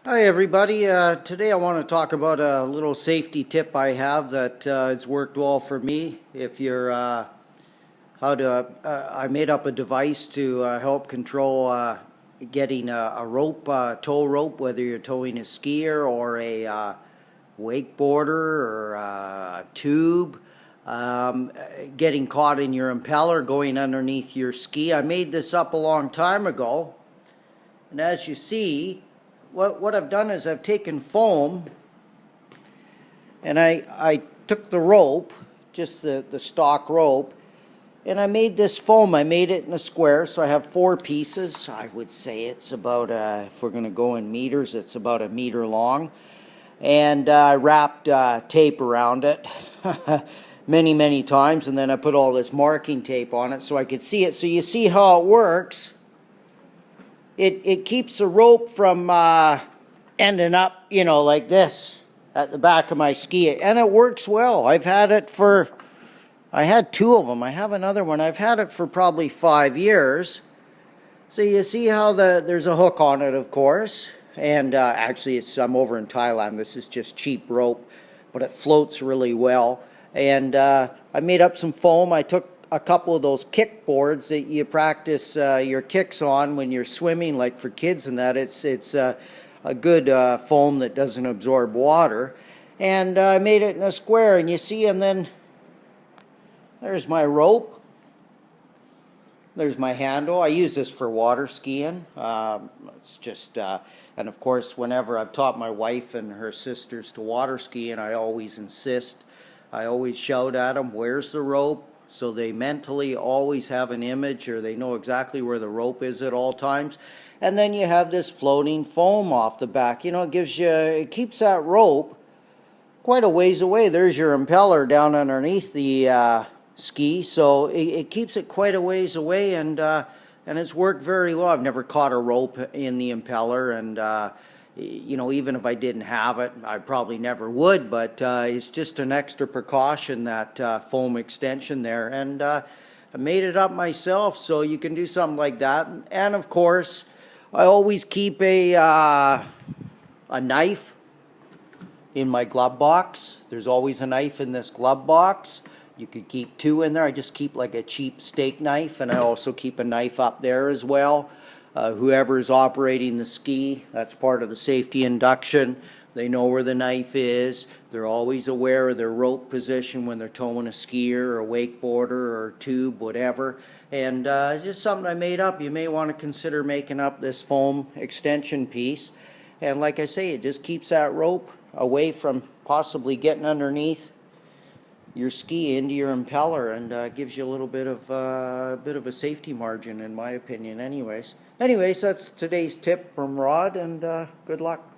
Hi everybody. Today I want to talk about a little safety tip I have that has worked well for me. If you're I made up a device to help control getting a rope, tow rope, whether you're towing a skier or a wakeboarder or a tube, getting caught in your impeller going underneath your ski. I made this up a long time ago, and as you see, what I've done is I've taken foam and I took the rope, just the stock rope, and I made this foam. I made it in a square, so I have 4 pieces. I would say it's about, if we're going to go in meters, it's about 1 meter long. And I wrapped tape around it many times, and then I put all this marking tape on it so I could see it. So you see how it works. It keeps the rope from ending up, like this at the back of my ski. And it works well. I had 2 of them. I have another one. I've had it for probably 5 years. So you see how there's a hook on it, of course. And actually, I'm over in Thailand. This is just cheap rope, but it floats really well. And I made up some foam. I took a couple of those kick boards that you practice your kicks on when you're swimming, like for kids and that. It's a good foam that doesn't absorb water. And I made it in a square, and you see, and then there's my rope. There's my handle. I use this for water skiing. It's just, and of course, whenever I've taught my wife and her sisters to water ski, and I always insist, I always shout at them, "Where's the rope?" So they mentally always have an image, or they know exactly where the rope is at all times. And then you have this floating foam off the back. It keeps that rope quite a ways away. There's your impeller down underneath the ski, so it keeps it quite a ways away, and it's worked very well. I've never caught a rope in the impeller, and even if I didn't have it, I probably never would, but it's just an extra precaution, that foam extension there. And I made it up myself, so you can do something like that. And of course, I always keep a knife in my glove box. There's always a knife in this glove box. You could keep 2 in there. I just keep like a cheap steak knife, and I also keep a knife up there as well. Whoever is operating the ski, that's part of the safety induction. They know where the knife is. They're always aware of their rope position when they're towing a skier or a wakeboarder or a tube, whatever. And it's just something I made up. You may want to consider making up this foam extension piece. And like I say, it just keeps that rope away from possibly getting underneath your ski into your impeller, and gives you a little bit of a safety margin, in my opinion. Anyways, that's today's tip from Rod, and good luck.